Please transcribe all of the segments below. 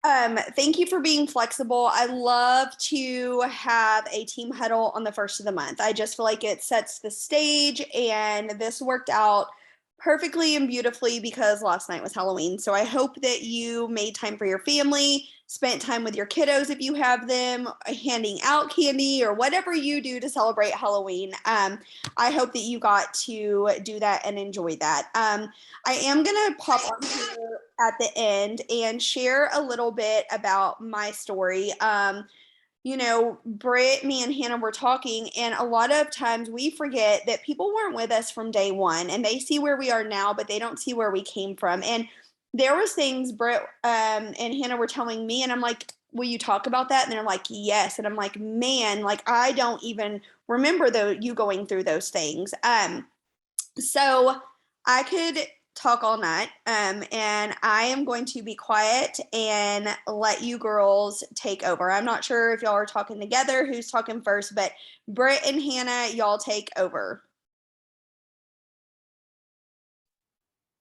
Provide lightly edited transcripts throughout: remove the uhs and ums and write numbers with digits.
Thank you for being flexible. I love to have a team huddle on the first of the month. I just feel like it sets the stage, and this worked out perfectly and beautifully because last night was Halloween. So I hope that you made time for your family, spent time with your kiddos if you have them, handing out candy or whatever you do to celebrate Halloween. I hope that you got to do that and enjoy that. I am going to pop on here at the end and share a little bit about my story. Britt, me, and Hannah were talking, and a lot of times we forget that people weren't with us from day one, and they see where we are now, but they don't see where we came from. And there was things Britt and Hannah were telling me, and I'm like, will you talk about that? And they're like, yes. And I'm like, man, like I don't even remember you going through those things. So I could talk all night, and I am going to be quiet and let you girls take over. I'm not sure if y'all are talking together, who's talking first, but Britt and Hannah, y'all take over.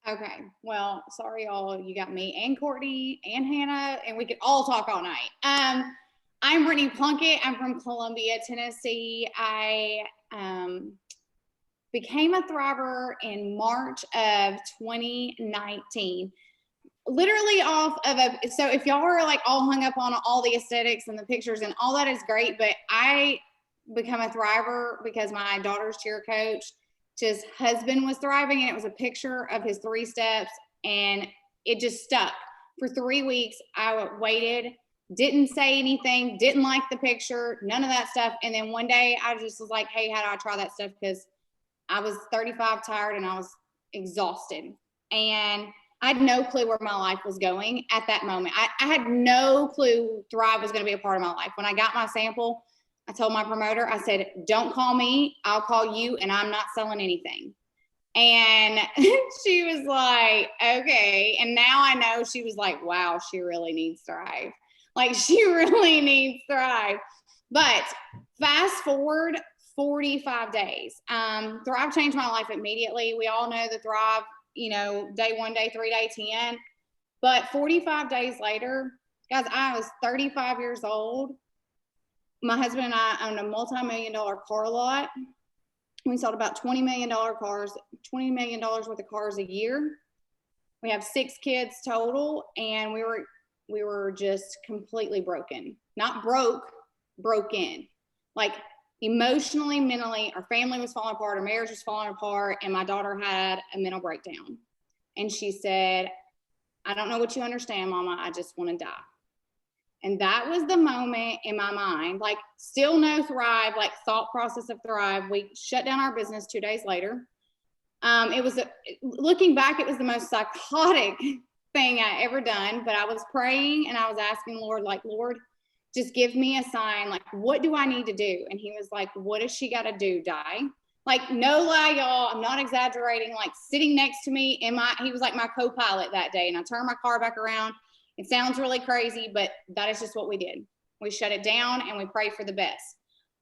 Okay, well, sorry y'all, you got me and Courtney and Hannah, and we could all talk all night. I'm Brittany Plunkett. I'm from Columbia, Tennessee. I became a Thriver in March of 2019. Literally off of so if y'all are like all hung up on all the aesthetics and the pictures and all that is great, but I become a Thriver because my daughter's cheer coach, his husband was thriving, and it was a picture of his 3 steps, and it just stuck. For 3 weeks, I waited, didn't say anything, didn't like the picture, none of that stuff. And then one day I just was like, hey, how do I try that stuff? Because I was 35, tired, and I was exhausted. And I had no clue where my life was going at that moment. I had no clue Thrive was going to be a part of my life. When I got my sample, I told my promoter, I said, don't call me, I'll call you, and I'm not selling anything. And she was like, okay. And now I know she was like, wow, she really needs Thrive. Like, she really needs Thrive. But fast forward 45 days. Thrive changed my life immediately. We all know the Thrive, day 1, day 3, day 10. But 45 days later, guys, I was 35 years old. My husband and I owned a multi-million-dollar car lot. We sold about $20 million worth of cars a year. We have 6 kids total, and we were just completely broken. Not broken. Like, emotionally, mentally, our family was falling apart, our marriage was falling apart, and my daughter had a mental breakdown. And she said, I don't know what you understand, Mama, I just want to die. And that was the moment in my mind, like, still no Thrive, like thought process of Thrive. We shut down our business 2 days later. Looking back, it was the most psychotic thing I ever done, but I was praying and I was asking Lord, like, Lord, just give me a sign. Like, what do I need to do? And he was like, what does she got to do? Die? Like, no lie, y'all, I'm not exaggerating. Like, sitting next to me he was like my co-pilot that day. And I turned my car back around. It sounds really crazy, but that is just what we did. We shut it down and we prayed for the best.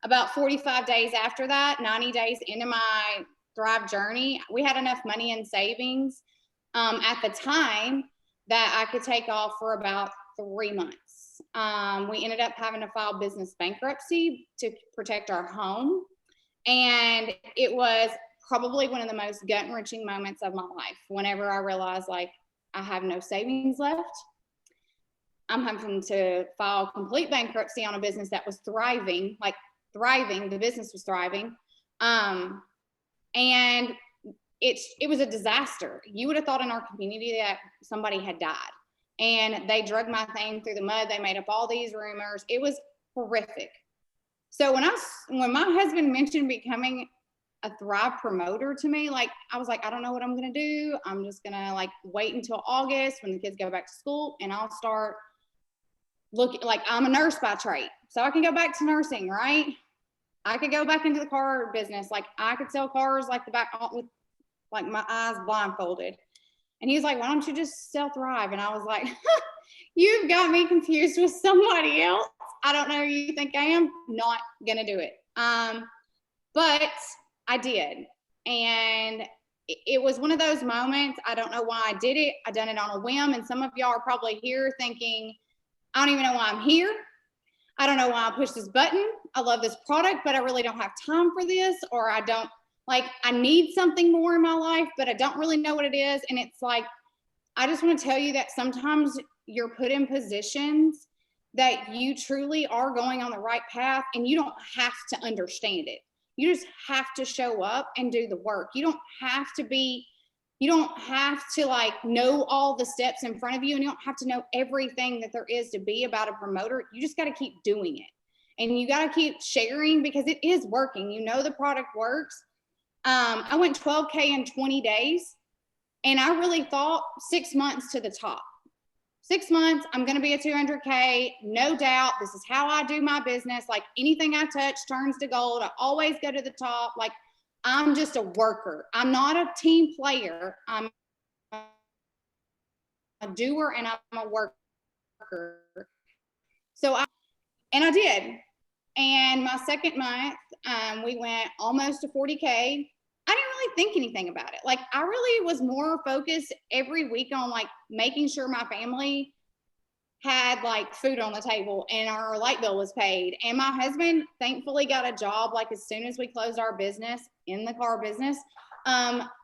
About 45 days after that, 90 days into my Thrive journey, we had enough money in savings at the time that I could take off for about 3 months. We ended up having to file business bankruptcy to protect our home. And it was probably one of the most gut-wrenching moments of my life whenever I realized, like, I have no savings left. I'm having to file complete bankruptcy on a business that was thriving. The business was thriving. And it was a disaster. You would have thought in our community that somebody had died. And they drug my thing through the mud. They made up all these rumors. It was horrific. So when my husband mentioned becoming a Thrive promoter to me, like, I was like, I don't know what I'm going to do. I'm just going to, like, wait until August when the kids go back to school, and I'll start looking. Like, I'm a nurse by trade, so I can go back to nursing, right? I could go back into the car business. Like, I could sell cars like the back with, like, my eyes blindfolded. And he was like, why don't you just sell Thrive? And I was like, you've got me confused with somebody else. I don't know who you think I am. Not gonna do it. But I did. And it was one of those moments. I don't know why I did it. I done it on a whim. And some of y'all are probably here thinking, I don't even know why I'm here. I don't know why I pushed this button. I love this product, but I really don't have time for this, or I don't like, I need something more in my life, but I don't really know what it is. And it's like, I just want to tell you that sometimes you're put in positions that you truly are going on the right path, and you don't have to understand it. You just have to show up and do the work. You don't have to like know all the steps in front of you, and you don't have to know everything that there is to be about a promoter. You just got to keep doing it, and you got to keep sharing, because it is working. You know, the product works. I went 12K in 20 days, and I really thought 6 months to the top. 6 months, I'm going to be at 200K. No doubt. This is how I do my business. Like, anything I touch turns to gold. I always go to the top. Like, I'm just a worker. I'm not a team player. I'm a doer, and I'm a worker. So I did. And my second month, we went almost to 40K. I didn't really think anything about it. Like, I really was more focused every week on like making sure my family had like food on the table and our light bill was paid. And my husband thankfully got a job like as soon as we closed our business, in the car business,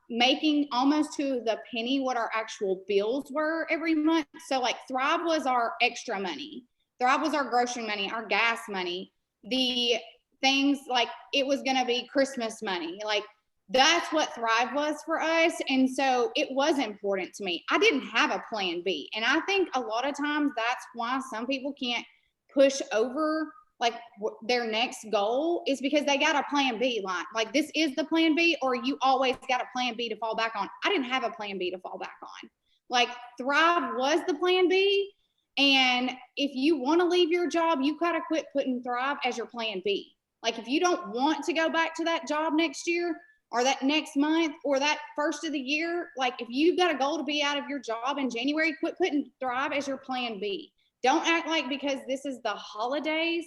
making almost to the penny what our actual bills were every month. So like Thrive was our extra money. Thrive was our grocery money, our gas money, the things like it was going to be Christmas money. Like, that's what Thrive was for us. And so it was important to me. I didn't have a plan B. And I think a lot of times that's why some people can't push over like their next goal, is because they got a plan B. Like this is the plan B, or you always got a plan B to fall back on. I didn't have a plan B to fall back on. Like, Thrive was the plan B. And if you want to leave your job, you got to quit putting Thrive as your plan B. Like, if you don't want to go back to that job next year, or that next month, or that first of the year, like if you've got a goal to be out of your job in January, quit putting Thrive as your plan B. Don't act like because this is the holidays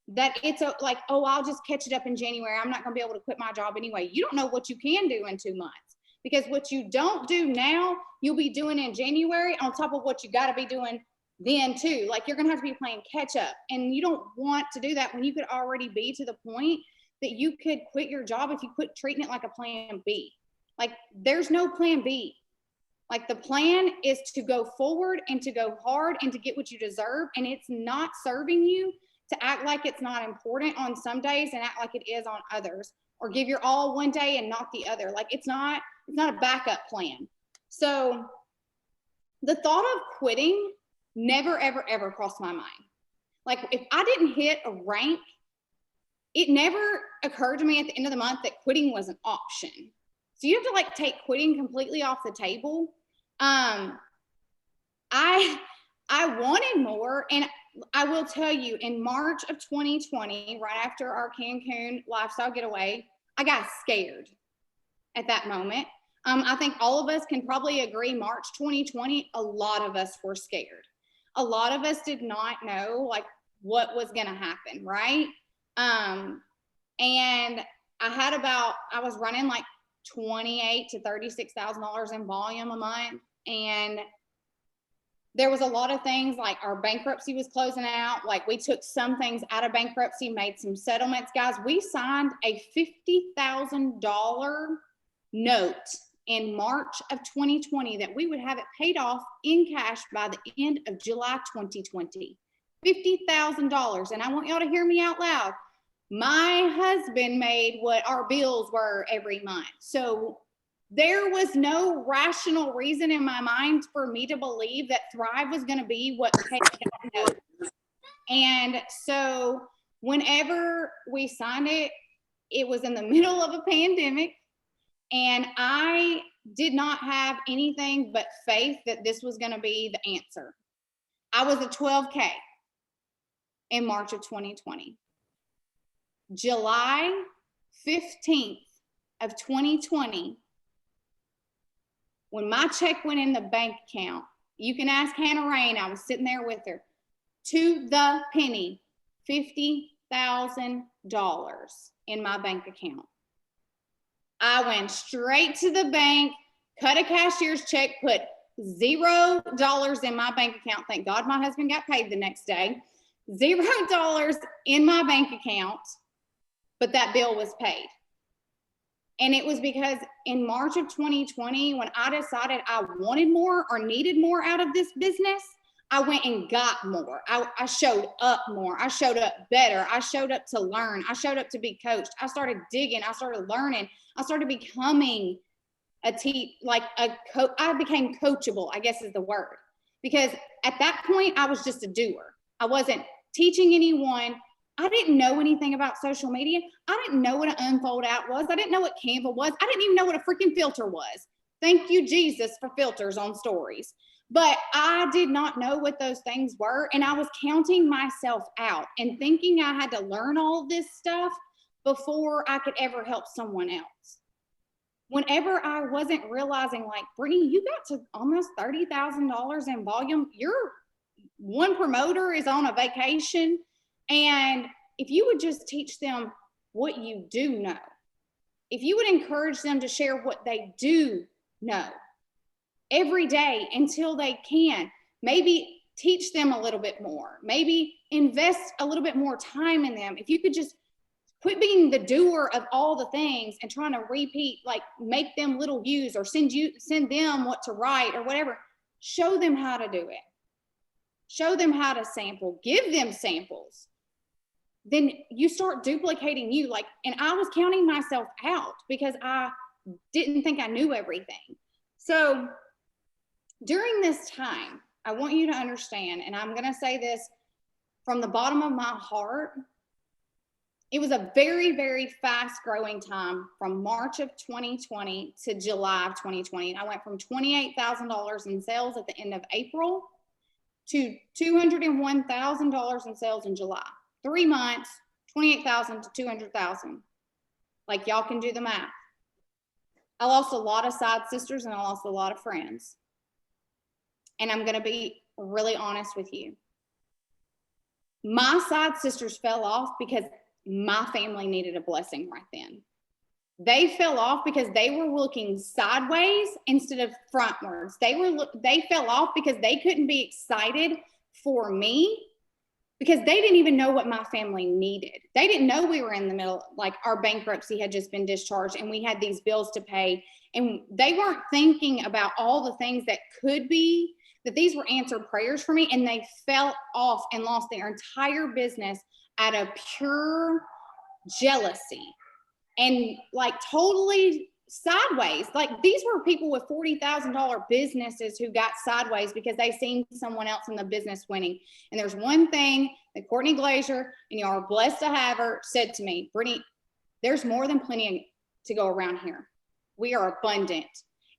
that it's like, oh, I'll just catch it up in January. I'm not going to be able to quit my job anyway. You don't know what you can do in 2 months, because what you don't do now, you'll be doing in January on top of what you got to be doing then too. Like, you're going to have to be playing catch up, and you don't want to do that when you could already be to the point that you could quit your job if you quit treating it like a plan B. Like, there's no plan B. Like, the plan is to go forward and to go hard and to get what you deserve. And it's not serving you to act like it's not important on some days and act like it is on others, or give your all one day and not the other. Like, it's not a backup plan. So the thought of quitting never, ever, ever crossed my mind. Like, if I didn't hit a rank, it never occurred to me at the end of the month that quitting was an option. So you have to like take quitting completely off the table. I wanted more. And I will tell you, in March of 2020, right after our Cancun lifestyle getaway, I got scared at that moment. I think all of us can probably agree, March 2020, a lot of us were scared. A lot of us did not know like what was going to happen, right? And I was running like $28,000 to $36,000 in volume a month. And there was a lot of things, like our bankruptcy was closing out. Like, we took some things out of bankruptcy, made some settlements. Guys, we signed a $50,000 note in March of 2020 that we would have it paid off in cash by the end of July 2020. $50,000. And I want y'all to hear me out loud. My husband made what our bills were every month. So there was no rational reason in my mind for me to believe that Thrive was going to be what paid that note. And so whenever we signed it, it was in the middle of a pandemic, and I did not have anything but faith that this was going to be the answer. I was at 12K in March of 2020. July 15th of 2020, when my check went in the bank account, you can ask Hannah Rain, I was sitting there with her, to the penny, $50,000 in my bank account. I went straight to the bank, cut a cashier's check, put $0 in my bank account. Thank God my husband got paid the next day. $0 in my bank account, but that bill was paid. And it was because in March of 2020, when I decided I wanted more or needed more out of this business, I went and got more. I showed up more. I showed up better. I showed up to learn. I showed up to be coached. I started digging. I started learning. I started becoming I became coachable, I guess is the word. Because at that point, I was just a doer. I wasn't teaching anyone. I didn't know anything about social media. I didn't know what an unfold out was. I didn't know what Canva was. I didn't even know what a freaking filter was. Thank you, Jesus, for filters on stories. But I did not know what those things were. And I was counting myself out and thinking I had to learn all this stuff before I could ever help someone else. Whenever I wasn't realizing, like, Brittany, you got to almost $30,000 in volume. Your one promoter is on a vacation. And if you would just teach them what you do know, if you would encourage them to share what they do know every day until they can, maybe teach them a little bit more, maybe invest a little bit more time in them. If you could just quit being the doer of all the things and trying to repeat, like make them little views or send them what to write or whatever. Show them how to do it. Show them how to sample, give them samples. Then you start duplicating you. And I was counting myself out because I didn't think I knew everything. So during this time, I want you to understand, and I'm going to say this from the bottom of my heart, it was a very, very fast growing time from March of 2020 to July of 2020. I went from $28,000 in sales at the end of April to $201,000 in sales in July. 3 months, 28,000 to 200,000. Like, y'all can do the math. I lost a lot of side sisters and I lost a lot of friends. And I'm going to be really honest with you. My side sisters fell off because my family needed a blessing right then. They fell off because they were looking sideways instead of frontwards. They fell off because they couldn't be excited for me because they didn't even know what my family needed. They didn't know we were in the middle, like our bankruptcy had just been discharged and we had these bills to pay. And they weren't thinking about all the things that could be, that these were answered prayers for me. And they fell off and lost their entire business out of pure jealousy and like totally sideways. Like these were people with $40,000 businesses who got sideways because they seen someone else in the business winning. And there's one thing that Courtney Glazier, and you are blessed to have her, said to me, Brittany, there's more than plenty to go around here. We are abundant.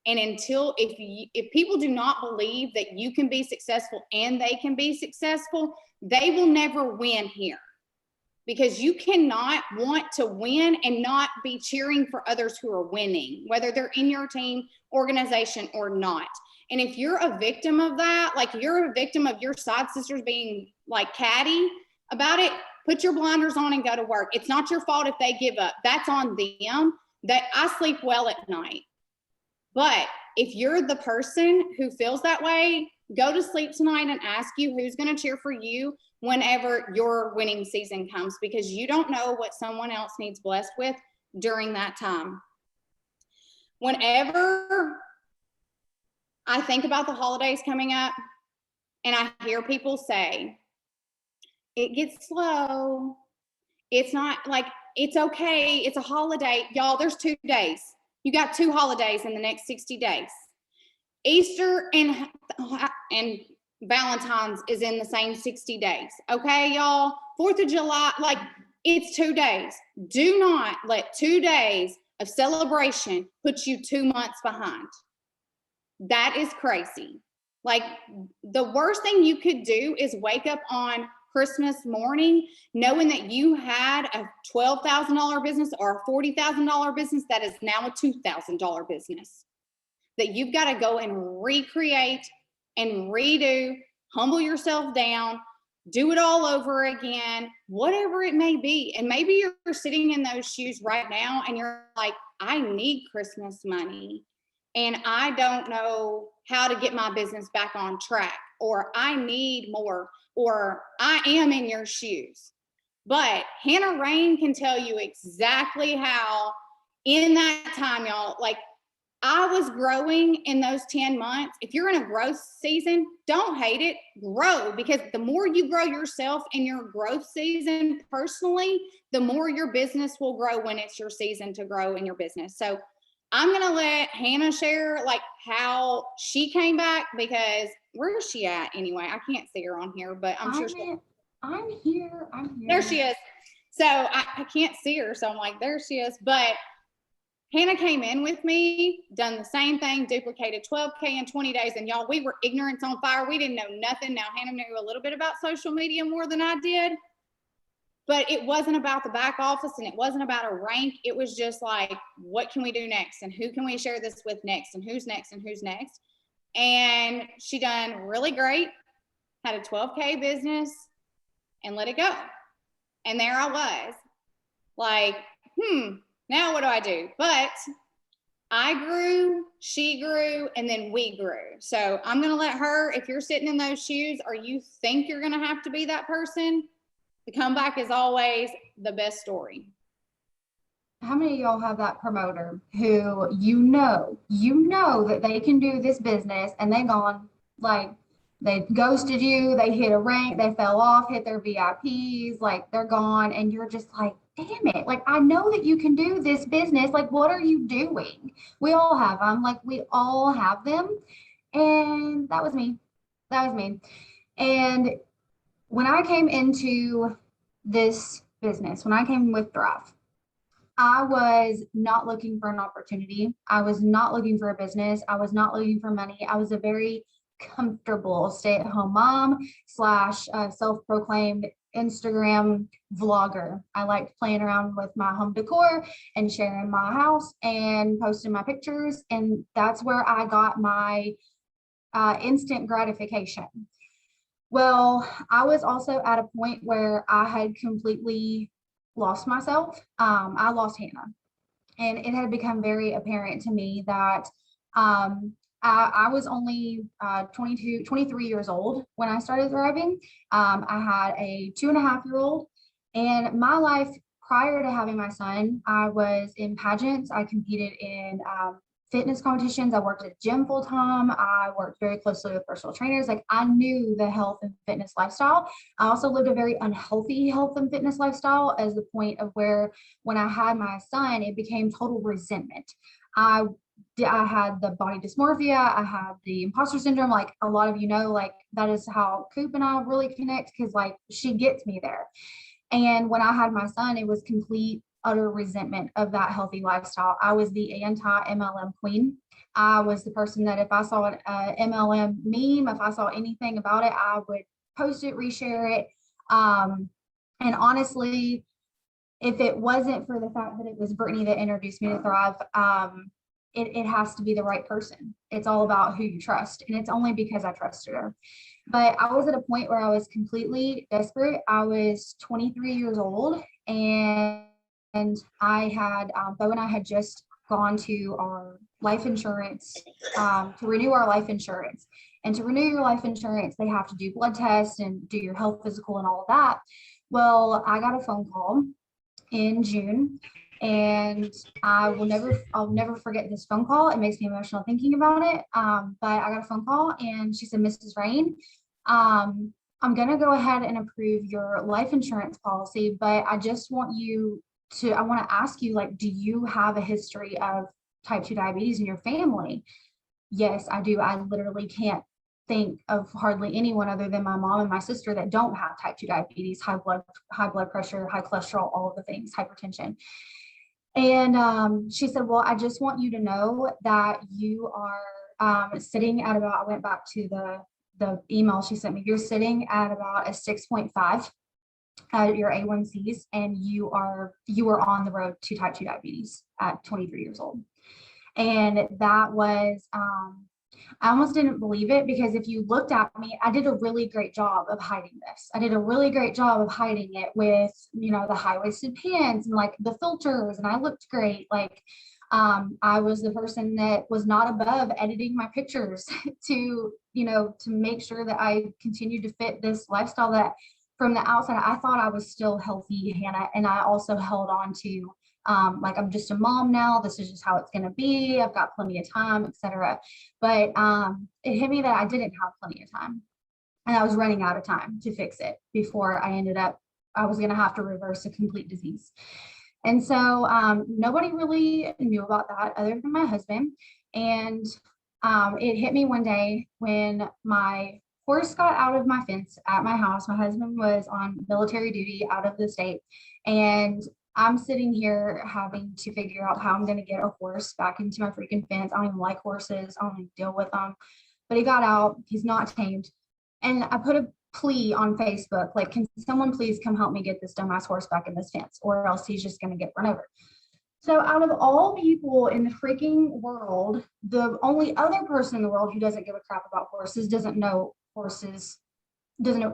And until, if people do not believe that you can be successful and they can be successful, they will never win here. Because you cannot want to win and not be cheering for others who are winning, whether they're in your team, organization, or not. And if you're a victim of that, like you're a victim of your side sisters being like catty about it, put your blinders on and go to work. It's not your fault if they give up. That's on them. That I sleep well at night. But if you're the person who feels that way, go to sleep tonight and ask you who's going to cheer for you whenever your winning season comes, because you don't know what someone else needs blessed with during that time. Whenever I think about the holidays coming up and I hear people say, it gets slow. It's not like, it's okay. It's a holiday. Y'all, there's 2 days. You got 2 holidays in the next 60 days. Easter and Valentine's is in the same 60 days. Okay, y'all? 4th of July, like it's 2 days. Do not let 2 days of celebration put you 2 months behind. That is crazy. Like the worst thing you could do is wake up on Christmas morning knowing that you had a $12,000 business or a $40,000 business that is now a $2,000 business. That you've got to go and recreate and redo, humble yourself down, do it all over again, whatever it may be. And maybe you're sitting in those shoes right now and you're like, I need Christmas money and I don't know how to get my business back on track, or I need more, or I am in your shoes. But Hannah Rain can tell you exactly how in that time, y'all, like I was growing in those 10 months. If you're in a growth season, don't hate it, grow, because the more you grow yourself in your growth season personally, the more your business will grow when it's your season to grow in your business. So I'm going to let Hannah share like how she came back, because where is she at anyway? I can't see her on here, but I'm sure I'm here. There she is. So I can't see her. So I'm like, there she is. But Hannah came in with me, done the same thing, duplicated 12K in 20 days. And y'all, we were ignorance on fire. We didn't know nothing. Now, Hannah knew a little bit about social media more than I did. But it wasn't about the back office and it wasn't about a rank. It was just like, what can we do next? And who can we share this with next? And who's next? And who's next? And she done really great, had a 12K business and let it go. And there I was like, now what do I do? But I grew, she grew, and then we grew. So I'm going to let her, if you're sitting in those shoes or you think you're going to have to be that person, the comeback is always the best story. How many of y'all have that promoter who you know that they can do this business and they gone, like they ghosted you, they hit a rank, they fell off, hit their VIPs, like they're gone, and you're just like, damn it, like I know that you can do this business, like what are you doing? We all have them, like we all have them. And that was me. And when I came into this business, when I came with Thrive, I was not looking for an opportunity. I was not looking for a business. I was not looking for money. I was a very comfortable stay-at-home mom slash self-proclaimed Instagram vlogger. I liked playing around with my home decor and sharing my house and posting my pictures. And that's where I got my instant gratification. Well, I was also at a point where I had completely lost myself. I lost Hannah. And it had become very apparent to me that I was only 23 years old when I started Thriving. I had a 2.5-year-old, and my life prior to having my son, I was in pageants. I competed in fitness competitions. I worked at a gym full time. I worked very closely with personal trainers. Like I knew the health and fitness lifestyle. I also lived a very unhealthy health and fitness lifestyle, as the point of where when I had my son, it became total resentment. I had the body dysmorphia. I had the imposter syndrome. Like a lot of you know, like that is how Coop and I really connect, because like she gets me there. And when I had my son, it was complete utter resentment of that healthy lifestyle. I was the anti-MLM queen. I was the person that if I saw an MLM meme, if I saw anything about it, I would post it, reshare it. And honestly, if it wasn't for the fact that it was Brittany that introduced me to Thrive, it has to be the right person. It's all about who you trust. And it's only because I trusted her. But I was at a point where I was completely desperate. I was 23 years old, and I had, Bo and I had just gone to our life insurance to renew our life insurance. And to renew your life insurance, they have to do blood tests and do your health physical and all of that. Well, I got a phone call in June, and I'll never forget this phone call. It makes me emotional thinking about it. But I got a phone call, and she said, Mrs. Rain, I'm going to go ahead and approve your life insurance policy, but I just want I want to ask you, like, do you have a history of type 2 diabetes in your family? Yes, I do. I literally can't think of hardly anyone other than my mom and my sister that don't have type 2 diabetes, high blood pressure, high cholesterol, all of the things, hypertension. And she said, well, I just want you to know that you are sitting at about, I went back to the email she sent me, you're sitting at about a 6.5 your A1Cs, and you are on the road to type 2 diabetes at 23 years old. And that was, I almost didn't believe it, because if you looked at me, I did a really great job of hiding this. I did a really great job of hiding it with, the high-waisted pants and like the filters, and I looked great. Like I was the person that was not above editing my pictures to, to make sure that I continued to fit this lifestyle that from the outside, I thought I was still healthy, Hannah. And I also held on to, like, I'm just a mom now. This is just how it's going to be. I've got plenty of time, etc. But it hit me that I didn't have plenty of time. And I was running out of time to fix it before I was going to have to reverse a complete disease. And so nobody really knew about that other than my husband. And it hit me one day when my horse got out of my fence at my house. My husband was on military duty out of the state. And I'm sitting here having to figure out how I'm going to get a horse back into my freaking fence. I don't even like horses. I don't even deal with them. But he got out. He's not tamed. And I put a plea on Facebook, like, can someone please come help me get this dumbass horse back in this fence, or else he's just going to get run over. So out of all people in the freaking world, the only other person in the world who doesn't give a crap about horses, doesn't know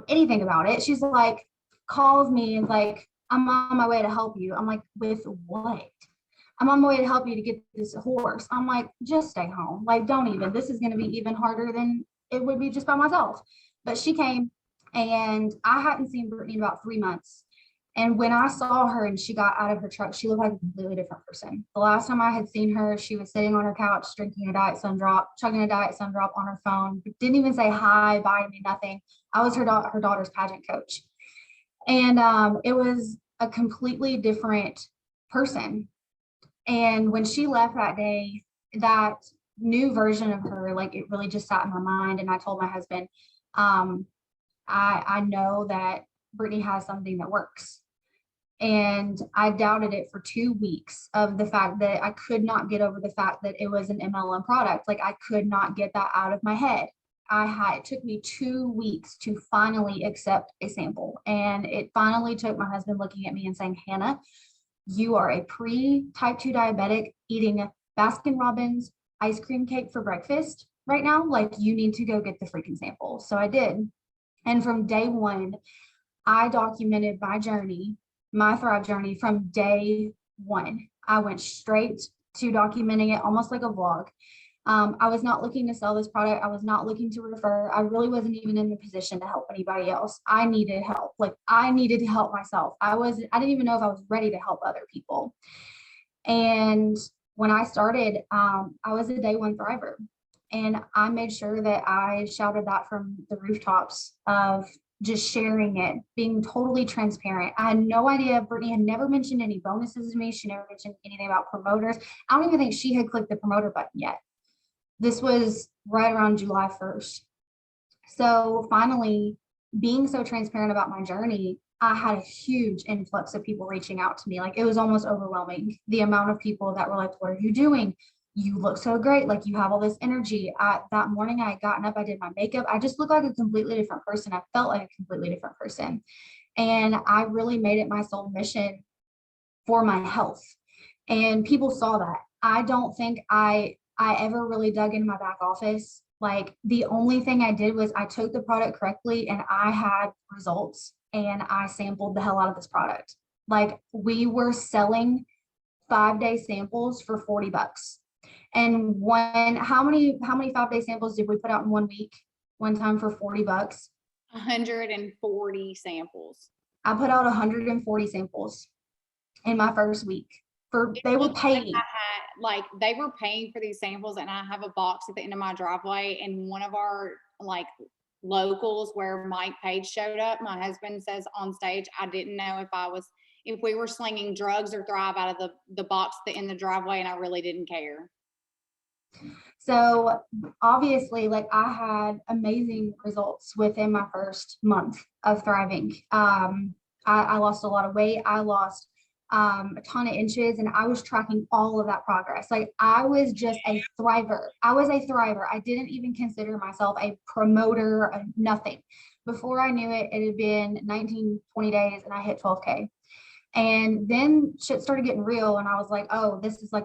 anything about it. She's like, calls me and like, I'm on my way to help you. I'm like, with what? I'm on my way to help you to get this horse. I'm like, just stay home. Like, don't even. This is going to be even harder than it would be just by myself. But she came, and I hadn't seen Brittany in about 3 months. And when I saw her and she got out of her truck, she looked like a completely different person. The last time I had seen her, she was sitting on her couch, drinking a Diet Sundrop, chugging a Diet Sundrop on her phone, didn't even say hi, bye to me, nothing. I was her daughter's pageant coach. And it was a completely different person. And when she left that day, that new version of her, like, it really just sat in my mind. And I told my husband, I know that Brittany has something that works. And I doubted it for 2 weeks of the fact that I could not get over the fact that it was an MLM product. Like, I could not get that out of my head. It took me 2 weeks to finally accept a sample. And it finally took my husband looking at me and saying, Hannah, you are a pre-type 2 diabetic eating Baskin Robbins ice cream cake for breakfast right now. Like, you need to go get the freaking sample. So I did. And from day one, I documented my journey, my Thrive journey from day one. I went straight to documenting it almost like a vlog. I was not looking to sell this product. I was not looking to refer. I really wasn't even in the position to help anybody else. I needed help. Like, I needed to help myself. I didn't even know if I was ready to help other people. And when I started, I was a day one thriver. And I made sure that I shouted that from the rooftops of just sharing it, being totally transparent. I had no idea. Brittany had never mentioned any bonuses to me. She never mentioned anything about promoters. I don't even think she had clicked the promoter button yet. This was right around July 1st. So finally, being so transparent about my journey, I had a huge influx of people reaching out to me. Like, it was almost overwhelming, the amount of people that were like, what are you doing? You look so great. Like, you have all this energy. That morning I had gotten up, I did my makeup. I just looked like a completely different person. I felt like a completely different person. And I really made it my sole mission for my health. And people saw that. I don't think I ever really dug into my back office. Like, the only thing I did was I took the product correctly and I had results, and I sampled the hell out of this product. Like, we were selling 5-day samples for $40. And how many 5-day samples did we put out in 1 week, one time for $40? 140 samples. I put out 140 samples in my first week. They were paying. They were paying for these samples, and I have a box at the end of my driveway, and one of our locals where Mike Page showed up, my husband says on stage, I didn't know if we were slinging drugs or Thrive out of the box in the driveway, and I really didn't care. So obviously, like, I had amazing results within my first month of thriving. I lost a lot of weight. I lost a ton of inches, and I was tracking all of that progress. Like, I was just a thriver. I didn't even consider myself a promoter, nothing. Before I knew it, it had been 19, 20 days, and I hit 12K. And then shit started getting real, and I was like, oh, this is a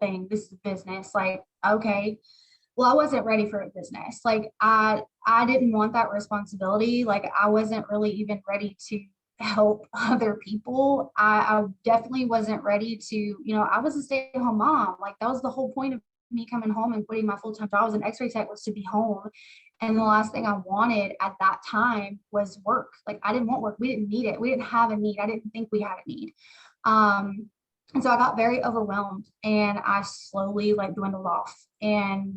thing. This is a business. Like, okay. Well, I wasn't ready for a business. Like, I didn't want that responsibility. Like, I wasn't really even ready to help other people. I definitely wasn't ready to, I was a stay-at-home mom. Like that was the whole point of me coming home and quitting my full-time job as an x-ray tech, was to be home. And the last thing I wanted at that time was work. Like I didn't want work. We didn't need it. We didn't have a need. I didn't think we had a need. And so I got very overwhelmed, and I slowly like dwindled off. And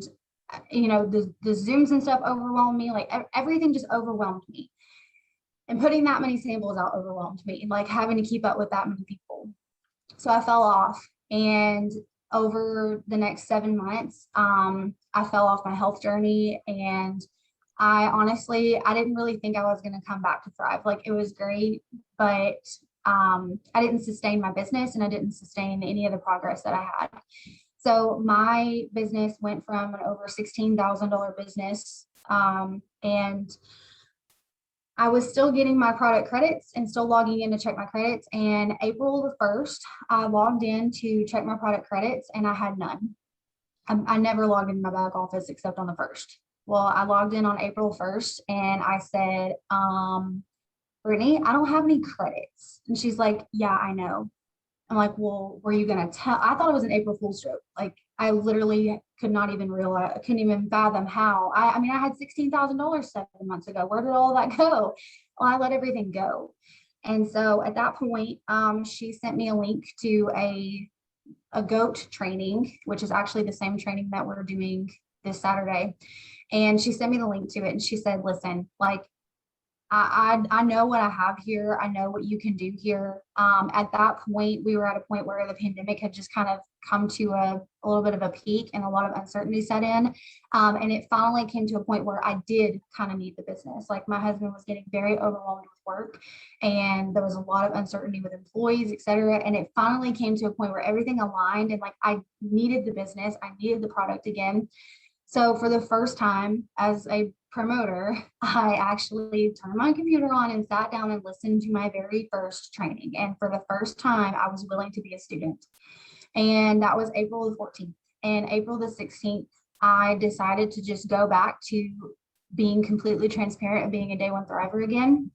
the Zooms and stuff overwhelmed me. Like everything just overwhelmed me. And putting that many samples out overwhelmed me, like having to keep up with that many people. So I fell off. And over the next 7 months, I fell off my health journey. And I didn't really think I was going to come back to thrive. Like it was great, but I didn't sustain my business, and I didn't sustain any of the progress that I had. So my business went from an over $16,000 business, and I was still getting my product credits and still logging in to check my credits. And April the 1st, I logged in to check my product credits, and I had none. I never logged in my back office except on the 1st. Well, I logged in on April 1st, and I said, Brittany, I don't have any credits. And she's like, yeah, I know. I'm like, well, were you going to tell? I thought it was an April Fool's joke. Like I literally could not even realize, I couldn't even fathom how. I mean, I had $16,000 7 months ago. Where did all that go? Well, I let everything go. And so at that point, she sent me a link to a goat training, which is actually the same training that we're doing this Saturday. And she sent me the link to it. And she said, listen, like, I know what I have here. I know what you can do here. At that point, we were at a point where the pandemic had just kind of come to a little bit of a peak, and a lot of uncertainty set in. And it finally came to a point where I did kind of need the business. Like my husband was getting very overwhelmed with work, and there was a lot of uncertainty with employees, et cetera. And it finally came to a point where everything aligned, and like I needed the business, I needed the product again. So for the first time as a promoter, I actually turned my computer on and sat down and listened to my very first training. And for the first time, I was willing to be a student. And that was April the 14th. And April the 16th, I decided to just go back to being completely transparent and being a day one thriver again,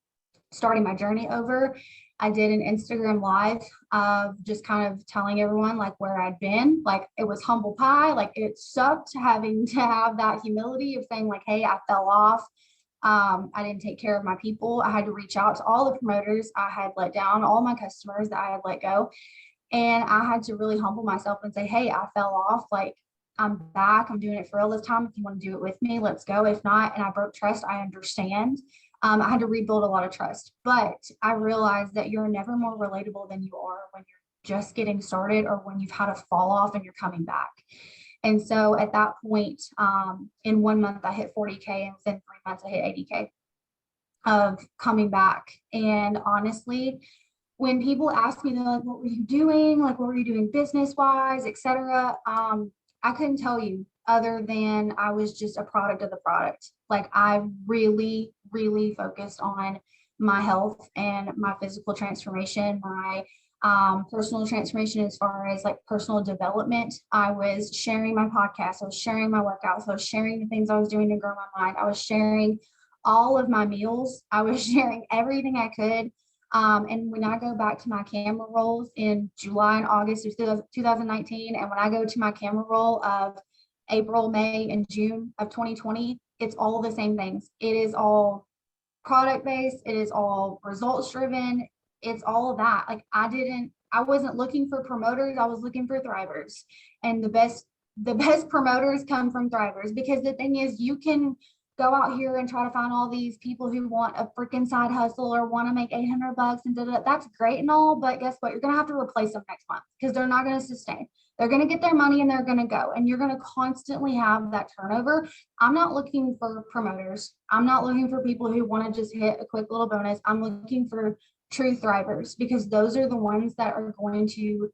starting my journey over. I did an Instagram live of just kind of telling everyone like where I'd been. Like it was humble pie. Like it sucked having to have that humility of saying like, hey, I fell off. I didn't take care of my people. I had to reach out to all the promoters I had let down, all my customers that I had let go. And I had to really humble myself and say, hey, I fell off. Like I'm back. I'm doing it for real this time. If you want to do it with me, let's go. If not, and I broke trust, I understand. I had to rebuild a lot of trust, but I realized that you're never more relatable than you are when you're just getting started or when you've had a fall off and you're coming back. And so at that point, in 1 month, I hit 40K, and within 3 months, I hit 80K of coming back. And honestly, when people ask me, they're like, what were you doing? Like, what were you doing business wise, et cetera? I couldn't tell you other than I was just a product of the product. Like I really, really focused on my health and my physical transformation, my personal transformation as far as like personal development. I was sharing my podcast. I was sharing my workouts. I was sharing the things I was doing to grow my mind. I was sharing all of my meals. I was sharing everything I could. And when I go back to my camera rolls in July and August of 2019, and when I go to my camera roll of April, May, and June of 2020, it's all the same things. It is all product based. It is all results driven. It's all of that. Like I wasn't looking for promoters. I was looking for thrivers. And the best promoters come from thrivers, because the thing is, you can go out here and try to find all these people who want a freaking side hustle or want to make $800 and that's great and all, but guess what? You're going to have to replace them next month because they're not going to sustain. They're going to get their money and they're going to go, and you're going to constantly have that turnover. I'm not looking for promoters. I'm not looking for people who want to just hit a quick little bonus. I'm looking for true thrivers, because those are the ones that are going to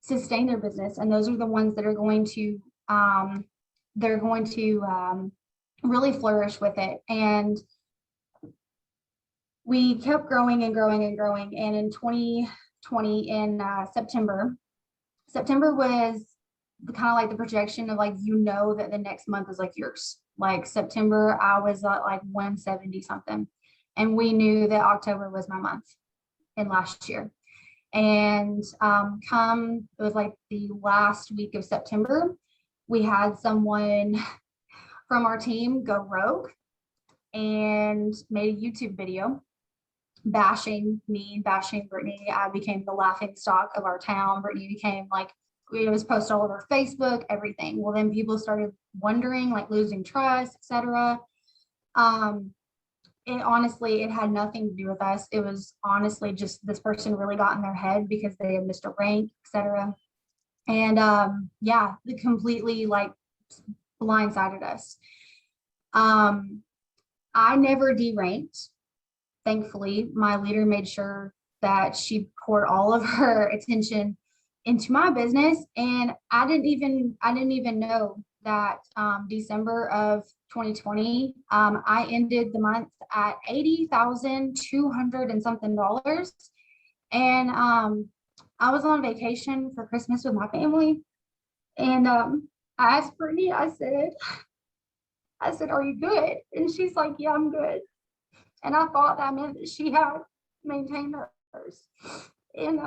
sustain their business, and those are the ones that are going to really flourish with it. And we kept growing and growing and growing. And in 2020, in September was kind of like the projection of like, that the next month is like yours. Like September, I was at like 170 something. And we knew that October was my month. in last year. And it was like the last week of September, we had someone from our team go rogue and made a YouTube video bashing me, bashing Brittany. I became the laughing stock of our town. Brittany became like, it was posted all over Facebook, everything. Well, then people started wondering, like losing trust, etc. It had nothing to do with us. It was honestly just this person really got in their head because they had missed a rank, etc. And they completely like blindsided us. I never deranked. Thankfully, my leader made sure that she poured all of her attention into my business. And I didn't even know that December of 2020, I ended the month at $80,200 and something dollars. And I was on vacation for Christmas with my family. And I asked Brittany, I said, are you good? And she's like, yeah, I'm good. And I thought that meant that she had maintained hers. And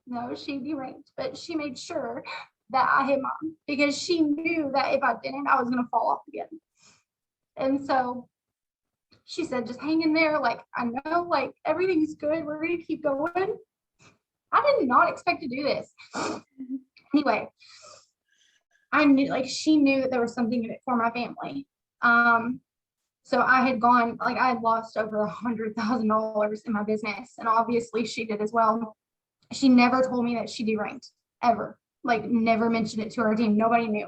no, she deranked, but she made sure that I hit mom because she knew that if I didn't, I was going to fall off again. And so she said, just hang in there. Like, I know, like, everything's good. We're going to keep going. I did not expect to do this. Anyway, I knew, like, she knew that there was something in it for my family. So I had lost over $100,000 in my business, and obviously she did as well. She never told me that she deranked ever, like never mentioned it to our team. Nobody knew.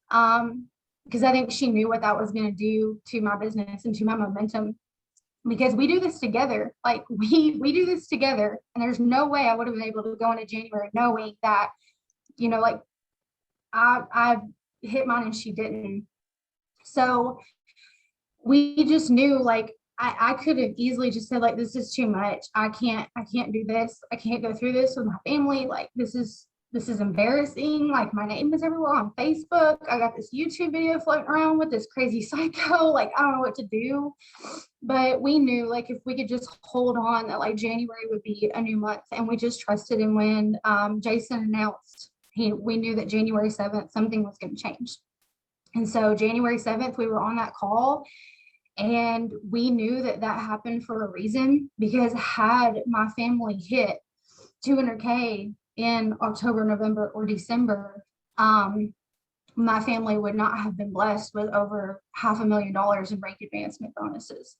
Because I think she knew what that was going to do to my business and to my momentum, because we do this together. Like we do this together, and there's no way I would have been able to go into January knowing that, like I hit mine and she didn't. So we just knew, like, I could have easily just said, like, this is too much. I can't do this. I can't go through this with my family. Like, this is embarrassing. Like, my name is everywhere on Facebook. I got this YouTube video floating around with this crazy psycho. Like, I don't know what to do. But we knew, like, if we could just hold on, that like January would be a new month. And we just trusted. And when Jason announced, we knew that January 7th, something was going to change. And so January 7th, we were on that call. And we knew that happened for a reason, because had my family hit 200K in October, November, or December, my family would not have been blessed with over $500,000 in rank advancement bonuses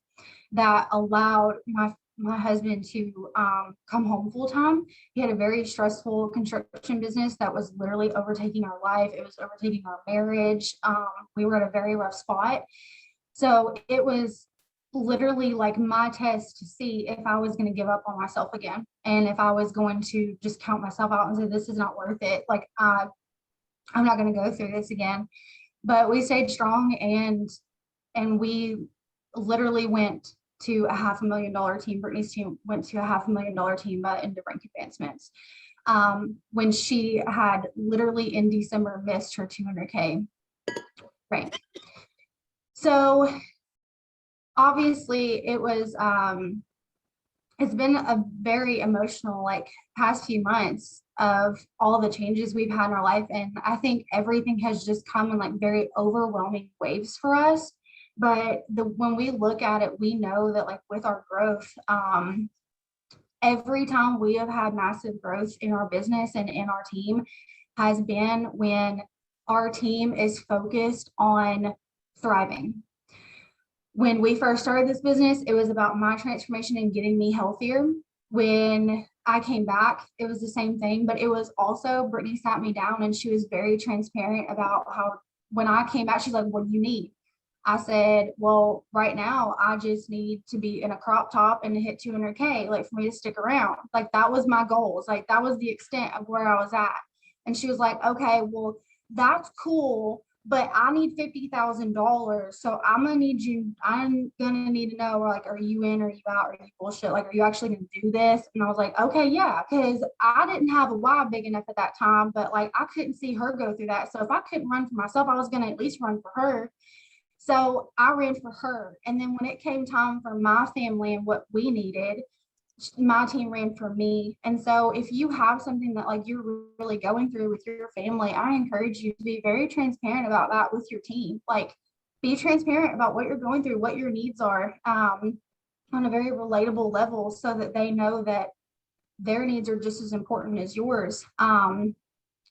that allowed my husband to come home full time. He had a very stressful construction business that was literally overtaking our life. It was overtaking our marriage. We were at a very rough spot. So it was literally like my test to see if I was going to give up on myself again, and if I was going to just count myself out and say, this is not worth it. Like, I'm not going to go through this again. But we stayed strong, and we literally went to a $500,000 team. Brittany's team went to a $500,000 team into rank advancements. When she had literally in December missed her 200K rank. So obviously it was, it's been a very emotional, like, past few months of all the changes we've had in our life. And I think everything has just come in like very overwhelming waves for us. But when we look at it, we know that, like, with our growth, every time we have had massive growth in our business and in our team has been when our team is focused on thriving. When we first started this business, it was about my transformation and getting me healthier. When I came back, it was the same thing, but it was also, Brittany sat me down and she was very transparent about how, when I came back, she's like, what do you need? I said, well, right now I just need to be in a crop top and to hit 200K, like, for me to stick around. Like, that was my goals. Like, that was the extent of where I was at. And she was like, okay, well, that's cool, but I need $50,000. So I'm gonna need to know, like, are you in, or are you out, or are you bullshit? Like, are you actually gonna do this? And I was like, okay, yeah, because I didn't have a why big enough at that time, but like, I couldn't see her go through that. So if I couldn't run for myself, I was gonna at least run for her. So I ran for her. And then when it came time for my family and what we needed, my team ran for me. And so if you have something that like you're really going through with your family, I encourage you to be very transparent about that with your team. Like, be transparent about what you're going through, what your needs are, on a very relatable level, so that they know that their needs are just as important as yours.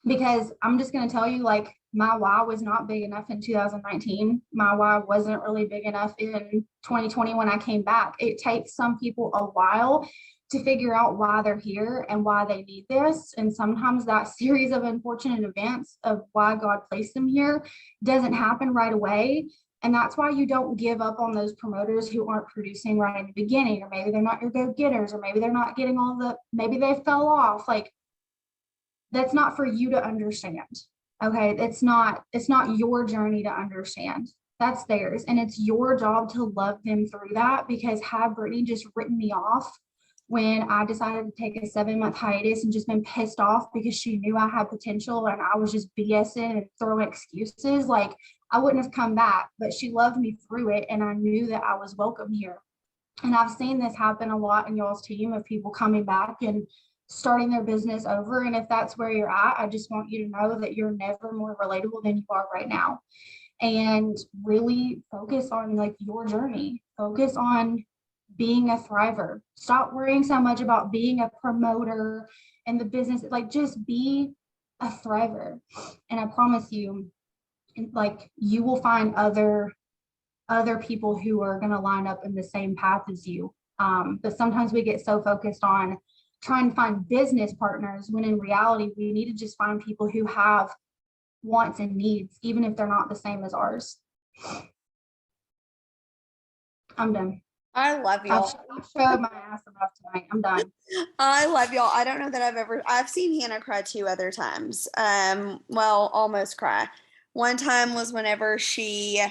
Because I'm just going to tell you, like, my why was not big enough in 2019. My why wasn't really big enough in 2020 when I came back. It takes some people a while to figure out why they're here and why they need this. And sometimes that series of unfortunate events of why God placed them here doesn't happen right away. And that's why you don't give up on those promoters who aren't producing right in the beginning, or maybe they're not your go-getters, or maybe they're not getting maybe they fell off. Like, that's not for you to understand. Okay. It's not your journey to understand. That's theirs. And it's your job to love them through that, because had Brittany just written me off when I decided to take a 7-month hiatus and just been pissed off because she knew I had potential and I was just BSing and throwing excuses, like, I wouldn't have come back. But she loved me through it, and I knew that I was welcome here. And I've seen this happen a lot in y'all's team, of people coming back and starting their business over. And if that's where you're at, I just want you to know that you're never more relatable than you are right now. And really focus on like your journey. Focus on being a thriver. Stop worrying so much about being a promoter and the business. Like, just be a thriver. And I promise you, like, you will find other people who are going to line up in the same path as you. But sometimes we get so focused on trying to find business partners, when in reality, we need to just find people who have wants and needs, even if they're not the same as ours. I'm done. I love y'all. I've showed my ass enough tonight. I'm done. I love y'all. I don't know that I've seen Hannah cry 2 other times. Well, almost cry. One time was whenever she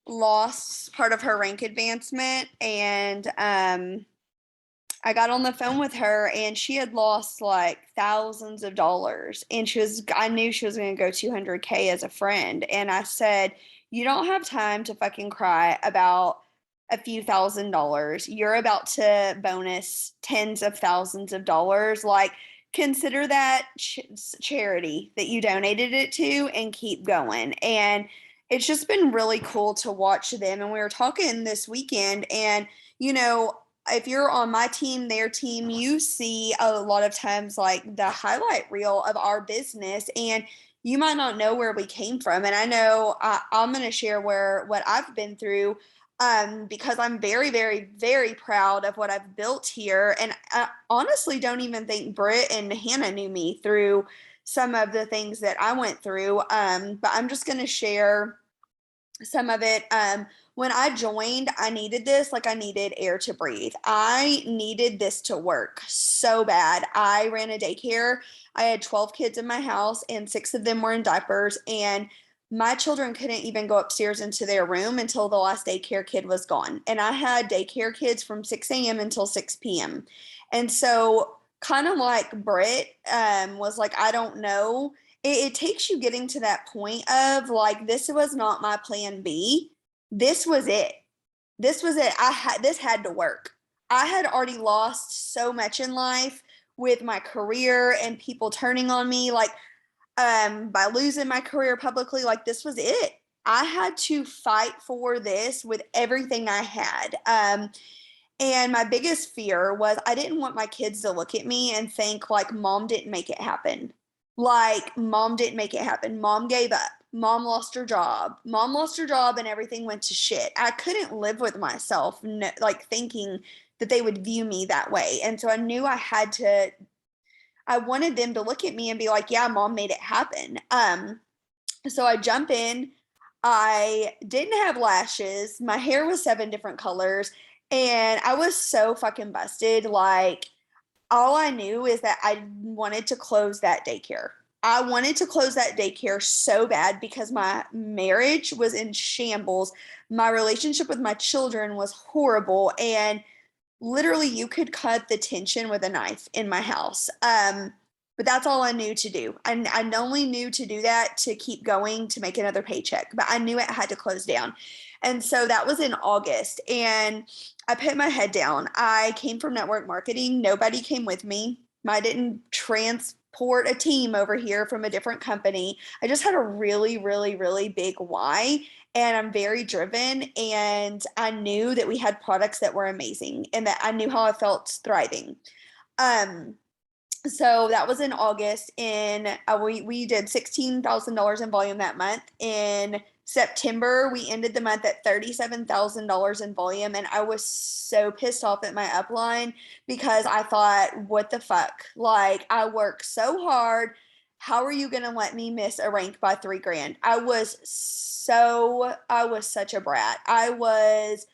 lost part of her rank advancement, and I got on the phone with her, and she had lost like thousands of dollars, and I knew she was going to go 200K as a friend. And I said, you don't have time to fucking cry about a few $1,000s. You're about to bonus tens of thousands of dollars. Like, consider that charity that you donated it to, and keep going. And it's just been really cool to watch them. And we were talking this weekend, and, if you're on my team, their team, you see a lot of times like the highlight reel of our business, and you might not know where we came from. And I know I'm going to share what I've been through, because I'm very, very, very proud of what I've built here. And I honestly don't even think Britt and Hannah knew me through some of the things that I went through. But I'm just going to share some of it. When I joined, I needed this, like, I needed air to breathe. I needed this to work so bad. I ran a daycare. I had 12 kids in my house, and 6 of them were in diapers, and my children couldn't even go upstairs into their room until the last daycare kid was gone. And I had daycare kids from 6 a.m. until 6 p.m. And so, kind of like Britt was like, I don't know. It takes you getting to that point of like, this was not my plan B. This was it. This was it. This had to work. I had already lost so much in life with my career and people turning on me, like, by losing my career publicly. Like, this was it. I had to fight for this with everything I had. And my biggest fear was I didn't want my kids to look at me and think like, mom didn't make it happen. Like, mom didn't make it happen. Mom gave up. Mom lost her job. Mom lost her job and everything went to shit. I couldn't live with myself, like, thinking that they would view me that way. And so I knew I wanted them to look at me and be like, yeah, mom made it happen. So I jump in. I didn't have lashes. My hair was 7 different colors, and I was so fucking busted. Like, all I knew is that I wanted to close that daycare. I wanted to close that daycare so bad because my marriage was in shambles. My relationship with my children was horrible. And literally, you could cut the tension with a knife in my house. But that's all I knew to do. I only knew to do that to keep going, to make another paycheck. But I knew it had to close down. And so that was in August, and I put my head down. I came from network marketing. Nobody came with me. I didn't transport a team over here from a different company. I just had a really, really, really big why. And I'm very driven. And I knew that we had products that were amazing and that I knew how I felt thriving. Um, so that was in August, and we did $16,000 in volume that month. In September, we ended the month at $37,000 in volume, and I was so pissed off at my upline because I thought, what the fuck? Like, I work so hard. How are you going to let me miss a rank by $3,000? I was such a brat. I was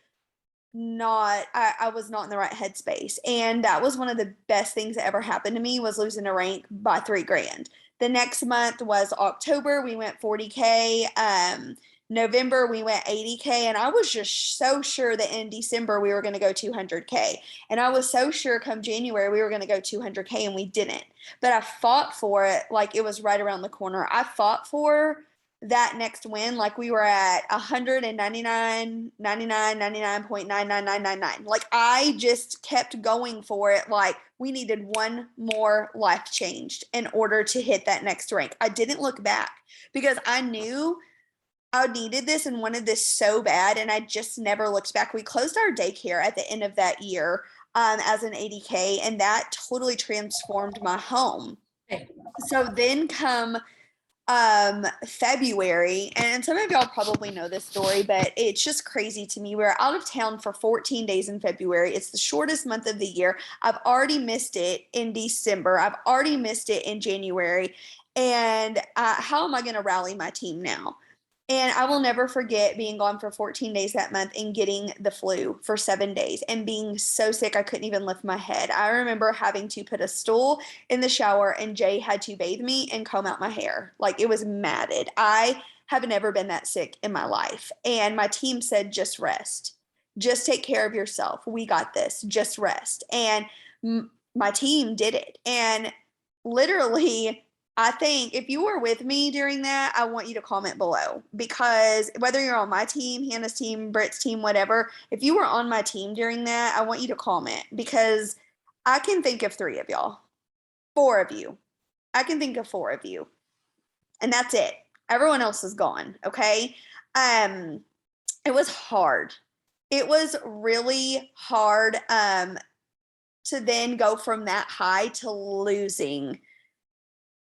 not in the right headspace. And that was one of the best things that ever happened to me, was losing a rank by $3,000. The next month was October. We went 40K. November we went 80K, and I was just so sure that in December we were going to go 200K. And I was so sure come January we were going to go 200K, and we didn't. But I fought for it like it was right around the corner. I fought for that next win like we were at 199.99999. Like, I just kept going for it. Like, we needed one more life changed in order to hit that next rank. I didn't look back because I knew I needed this and wanted this so bad, and I just never looked back. We closed our daycare at the end of that year as an 80K, and that totally transformed my home. So then come February, and some of y'all probably know this story, but it's just crazy to me. We're out of town for 14 days in February. It's the shortest month of the year. I've already missed it in December. I've already missed it in January. And how am I going to rally my team now? And I will never forget being gone for 14 days that month and getting the flu for 7 days and being so sick I couldn't even lift my head. I remember having to put a stool in the shower, and Jay had to bathe me and comb out my hair. Like, it was matted. I have never been that sick in my life. And my team said, just rest. Just take care of yourself. We got this. Just rest. And my team did it. And literally, I think if you were with me during that, I want you to comment below, because whether you're on my team, Hannah's team, Britt's team, whatever, if you were on my team during that, I want you to comment, because I can think of 3 of y'all, 4 of you. I can think of 4 of you, and that's it. Everyone else is gone. Okay. It was hard. It was really hard to then go from that high to losing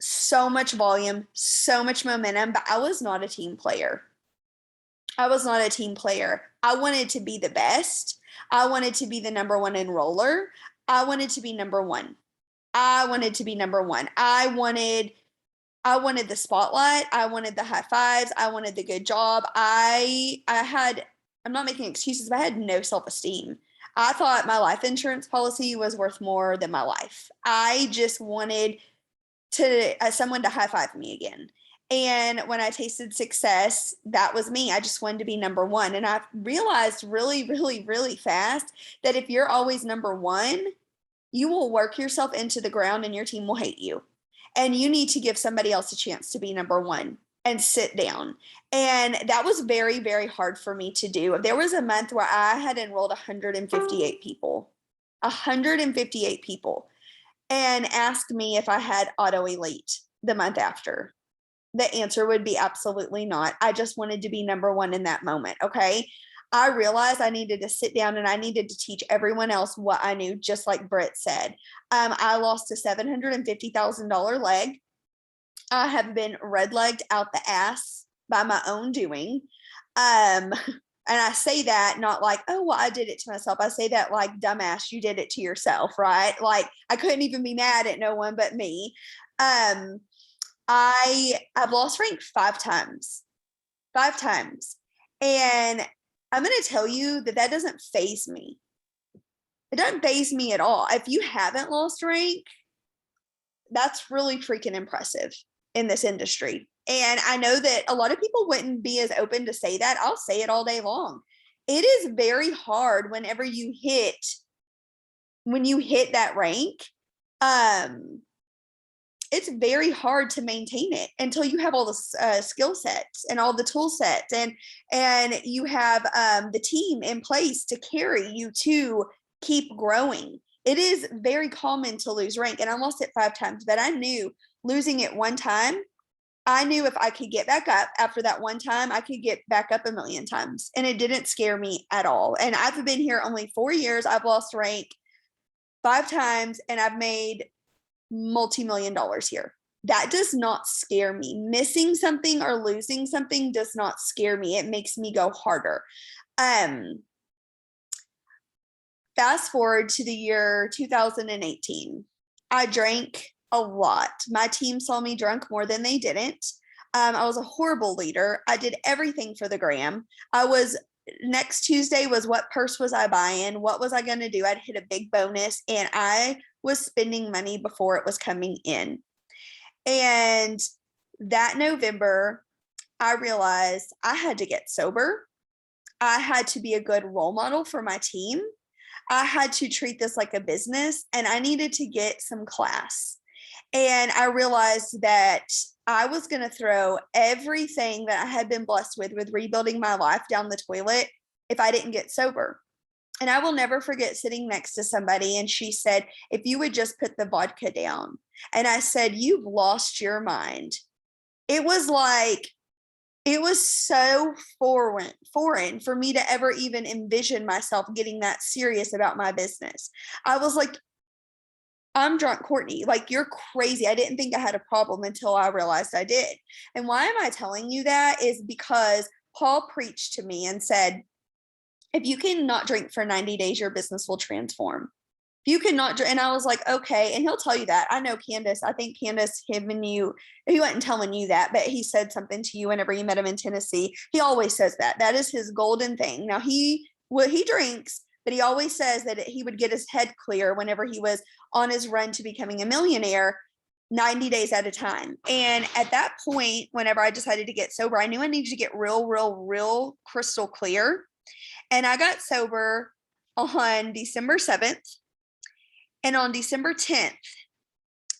so much volume, so much momentum, but I was not a team player. I was not a team player. I wanted to be the best. I wanted to be the number 1 enroller. I wanted to be number 1. I wanted to be number 1. I wanted the spotlight. I wanted the high fives. I wanted the good job. I'm not making excuses, but I had no self-esteem. I thought my life insurance policy was worth more than my life. I just wanted someone to high five me again. And when I tasted success, that was me. I just wanted to be number 1. And I realized really, really, really fast that if you're always number 1, you will work yourself into the ground and your team will hate you. And you need to give somebody else a chance to be number 1 and sit down. And that was very, very hard for me to do. There was a month where I had enrolled 158 people. 158 people. And asked me if I had auto elite the month after. The answer would be absolutely not. I just wanted to be number 1 in that moment. Okay. I realized I needed to sit down and I needed to teach everyone else what I knew, just like Britt said. I lost a $750,000 leg. I have been red-legged out the ass by my own doing. And I say that not like, oh, well, I did it to myself. I say that like, dumbass, you did it to yourself, right? Like, I couldn't even be mad at no one but me. I've lost rank 5 times. 5 times. And I'm going to tell you that doesn't faze me. It doesn't faze me at all. If you haven't lost rank, that's really freaking impressive in this industry. And I know that a lot of people wouldn't be as open to say that. I'll say it all day long. It is very hard whenever you hit that rank. it's very hard to maintain it until you have all the skill sets and all the tool sets, and you have the team in place to carry you to keep growing. It is very common to lose rank, and I lost it 5 times, but I knew losing it one time, I knew if I could get back up after that one time, I could get back up a million times, and it didn't scare me at all. And I've been here only 4 years. I've lost rank 5 times, and I've made multi-million dollars here. That does not scare me. Missing something or losing something does not scare me. It makes me go harder. Fast forward to the year 2018. I drank a lot. My team saw me drunk more than they didn't. I was a horrible leader. I did everything for the gram. Next Tuesday was what purse was I buying? What was I going to do? I'd hit a big bonus, and I was spending money before it was coming in. And that November, I realized I had to get sober. I had to be a good role model for my team. I had to treat this like a business, and I needed to get some class. And I realized that I was going to throw everything that I had been blessed with rebuilding my life down the toilet if I didn't get sober. And I will never forget sitting next to somebody, and she said, if you would just put the vodka down. And I said, you've lost your mind. It was so foreign for me to ever even envision myself getting that serious about my business. I was like, I'm drunk, Courtney. Like, you're crazy. I didn't think I had a problem until I realized I did. And why am I telling you that is because Paul preached to me and said, if you cannot drink for 90 days, your business will transform. If you cannot drink, and I was like, okay. And he'll tell you that. I know Candace, I think Candace, him and you, he wasn't telling you that, but he said something to you whenever you met him in Tennessee. He always says that. That is his golden thing. Now he drinks, but he always says that he would get his head clear whenever he was on his run to becoming a millionaire 90 days at a time. And at that point, whenever I decided to get sober, I knew I needed to get real crystal clear. And I got sober on December 7th. And on December 10th,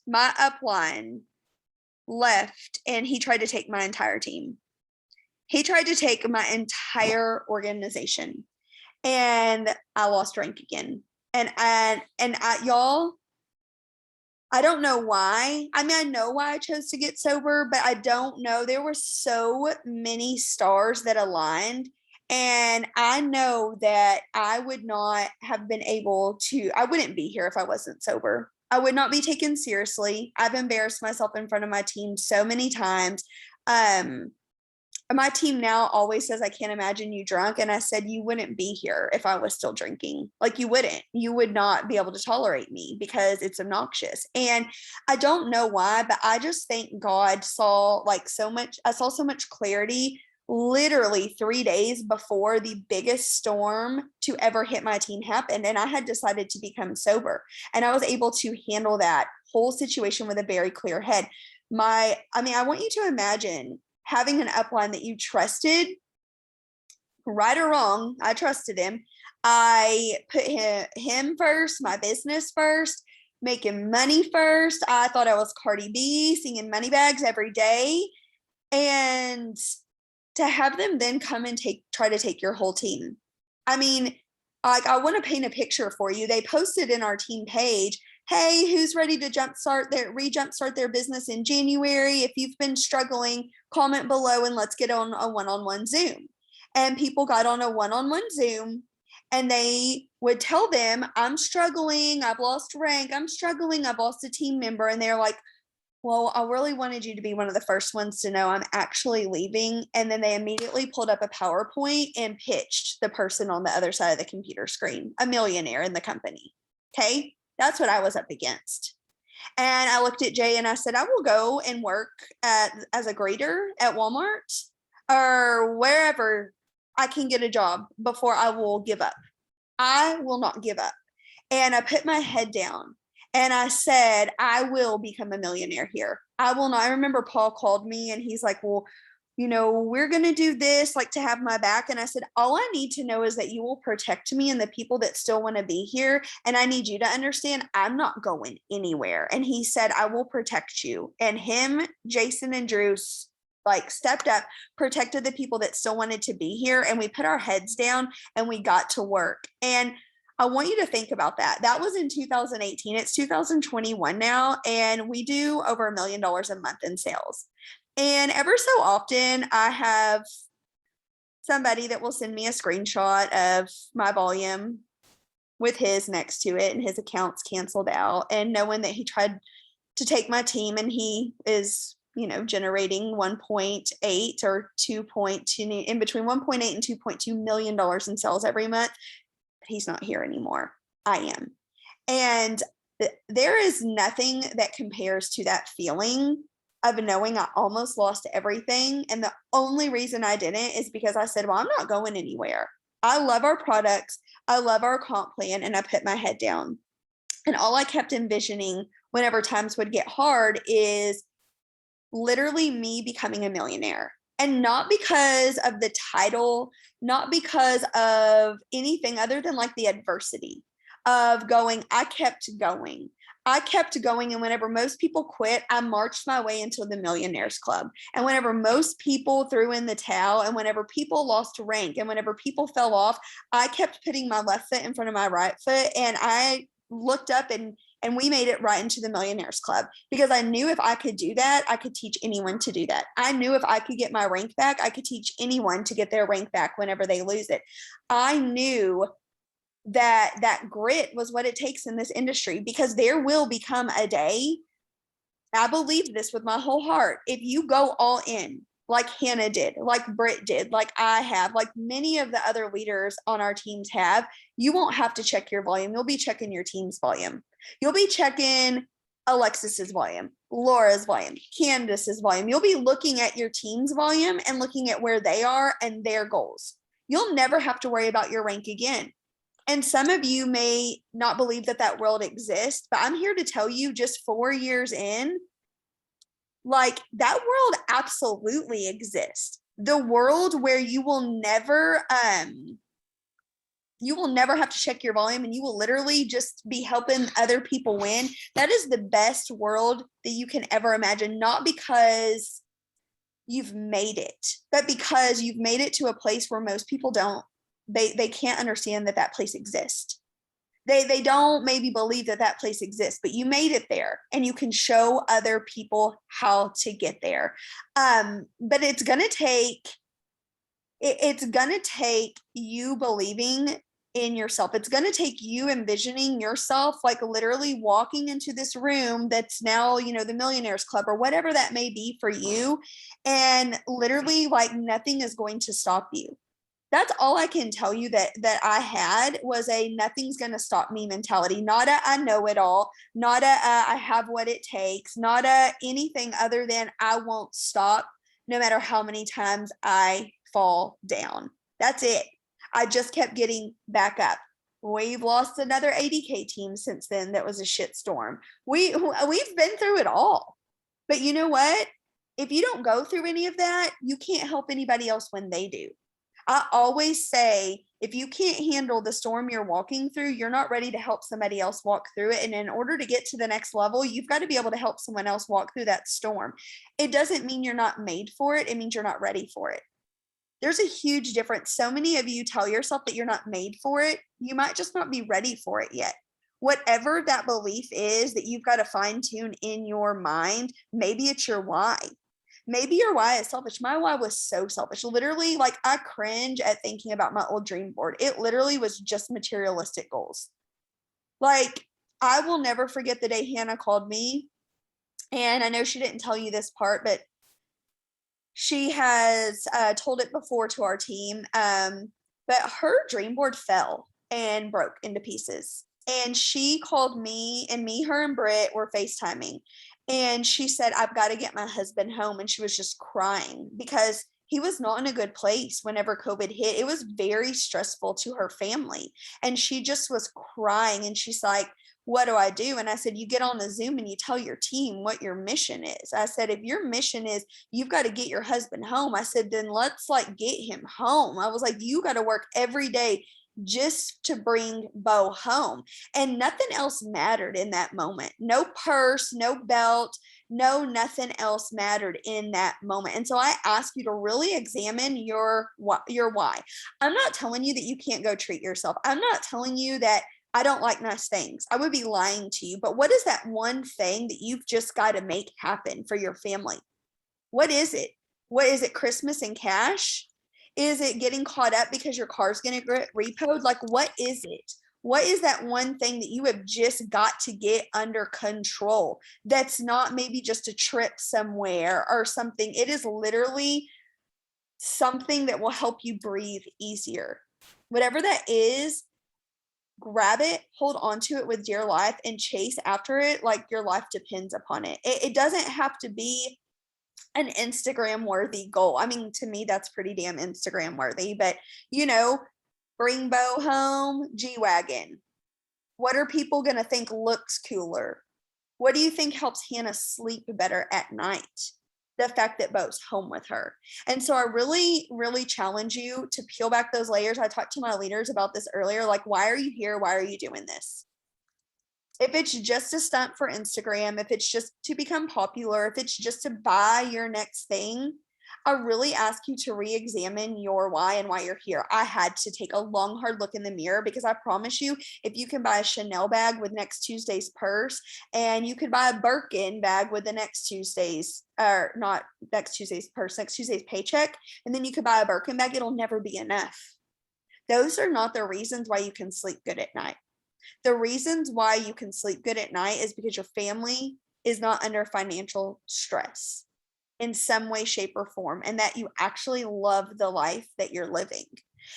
my upline left, and he tried to take my entire team. He tried to take my entire organization. And I lost rank again. And y'all, I don't know why. I mean, I know why I chose to get sober, but I don't know. There were so many stars that aligned. And I know that I would not have been I wouldn't be here if I wasn't sober. I would not be taken seriously. I've embarrassed myself in front of my team so many times. My team now always says, I can't imagine you drunk. And I said, you wouldn't be here if I was still drinking. Like, you would not be able to tolerate me because it's obnoxious. And I don't know why, but I just think God saw so much clarity literally 3 days before the biggest storm to ever hit my team happened. And I had decided to become sober, and I was able to handle that whole situation with a very clear head. I want you to imagine having an upline that you trusted, right or wrong. I trusted him. I put him first, my business first, making money first. I thought I was Cardi B, singing money bags every day. And to have them then come and try to take your whole team. I mean, I want to paint a picture for you. They posted in our team page, hey, who's ready to jumpstart their business in January? If you've been struggling, comment below and let's get on a one-on-one Zoom. And people got on a one-on-one Zoom, and they would tell them, I'm struggling, I've lost rank, I'm struggling, I've lost a team member. And they're like, well, I really wanted you to be one of the first ones to know I'm actually leaving. And then they immediately pulled up a PowerPoint and pitched the person on the other side of the computer screen, a millionaire in the company. Okay. That's what I was up against. And I looked at Jay and I said, I will go and work as a greeter at Walmart or wherever I can get a job before I will give up. I will not give up. And I put my head down and I said, I will become a millionaire here. I will not. I remember Paul called me and he's like, well, we're going to do this, like, to have my back. And I said, all I need to know is that you will protect me and the people that still want to be here. And I need you to understand I'm not going anywhere. And he said, I will protect you. And him, Jason, and Drew, like, stepped up, protected the people that still wanted to be here. And we put our heads down and we got to work. And I want you to think about that. That was in 2018. It's 2021 now. And we do over $1 million a month in sales. And ever so often, I have somebody that will send me a screenshot of my volume with his next to it, and his account's canceled out. And knowing that he tried to take my team, and he is, generating 1.8 or 2.2, in between 1.8 and $2.2 million in sales every month. He's not here anymore. I am. And there is nothing that compares to that feeling of knowing I almost lost everything. And the only reason I didn't is because I said, well, I'm not going anywhere. I love our products. I love our comp plan. And I put my head down. And all I kept envisioning whenever times would get hard is literally me becoming a millionaire. And not because of the title, not because of anything other than like the adversity of going. I kept going. And whenever most people quit, I marched my way into the Millionaires Club. And whenever most people threw in the towel, and whenever people lost rank, and whenever people fell off, I kept putting my left foot in front of my right foot. And I looked up and we made it right into the Millionaires Club, because I knew if I could do that, I could teach anyone to do that. I knew if I could get my rank back, I could teach anyone to get their rank back whenever they lose it. I knew that grit was what it takes in this industry, because there will become a day, I believe this with my whole heart, if you go all in, like Hannah did, like Britt did, like I have, like many of the other leaders on our teams have, you won't have to check your volume. You'll be checking your team's volume. You'll be checking Alexis's volume, Laura's volume, Candace's volume. You'll be looking at your team's volume and looking at where they are and their goals. You'll never have to worry about your rank again. And some of you may not believe that world exists, but I'm here to tell you, just 4 years in, like, that world absolutely exists. The world where you will never have to check your volume, and you will literally just be helping other people win. That is the best world that you can ever imagine, not because you've made it, but because you've made it to a place where most people don't. They can't understand that place exists. They don't maybe believe that place exists, but you made it there, and you can show other people how to get there. But it's gonna take you believing in yourself. It's gonna take you envisioning yourself, like, literally walking into this room that's now, the Millionaires Club or whatever that may be for you, and literally, like, nothing is going to stop you. That's all I can tell you that I had, was a nothing's going to stop me mentality. Not a I know it all, not a I have what it takes, not a anything other than I won't stop no matter how many times I fall down. That's it. I just kept getting back up. We've lost another 80K team since then. That was a shit storm. We've been through it all. But you know what? If you don't go through any of that, you can't help anybody else when they do. I always say, if you can't handle the storm you're walking through, you're not ready to help somebody else walk through it. And in order to get to the next level, you've got to be able to help someone else walk through that storm. It doesn't mean you're not made for it. It means you're not ready for it. There's a huge difference. So many of you tell yourself that you're not made for it. You might just not be ready for it yet. Whatever that belief is that you've got to fine tune in your mind, maybe it's your why. Maybe your why is selfish. My why was so selfish. Literally, like, I cringe at thinking about my old dream board. It literally was just materialistic goals. Like, I will never forget the day Hannah called me. And I know she didn't tell you this part, but she has told it before to our team. But her dream board fell and broke into pieces. And she called me, and her and Britt were FaceTiming. And she said, I've got to get my husband home. And she was just crying because he was not in a good place whenever COVID hit. It was very stressful to her family. And she just was crying. And she's like, what do I do? And I said, you get on a Zoom and you tell your team what your mission is. I said, if your mission is you've got to get your husband home, I said, then let's like get him home. I was like, you got to work every day just to bring Bo home. And nothing else mattered in that moment. No purse, no belt, no, nothing else mattered in that moment. And so I ask you to really examine your why. I'm not telling you that you can't go treat yourself. I'm not telling you that I don't like nice things. I would be lying to you. But what is that one thing that you've just got to make happen for your family? What is it? What is it? Christmas and cash? Is it getting caught up because your car's going to get repoed? Like, what is it? What is that one thing that you have just got to get under control? That's not maybe just a trip somewhere or something. It is literally something that will help you breathe easier. Whatever that is, grab it, hold on to it with dear life, and chase after it like your life depends upon it. It doesn't have to be an Instagram worthy goal. I mean, to me, that's pretty damn Instagram worthy, but bring Bo home, G-Wagon. What are people going to think looks cooler? What do you think helps Hannah sleep better at night? The fact that Bo's home with her. And so I really, really challenge you to peel back those layers. I talked to my leaders about this earlier. Like, why are you here? Why are you doing this? If it's just a stunt for Instagram, if it's just to become popular, if it's just to buy your next thing, I really ask you to re-examine your why and why you're here. I had to take a long, hard look in the mirror because I promise you, if you can buy a Chanel bag with next Tuesday's purse and you could buy a Birkin bag with the next Tuesday's, or not next Tuesday's purse, next Tuesday's paycheck, and then you could buy a Birkin bag, it'll never be enough. Those are not the reasons why you can sleep good at night. The reasons why you can sleep good at night is because your family is not under financial stress in some way, shape, or form, and that you actually love the life that you're living.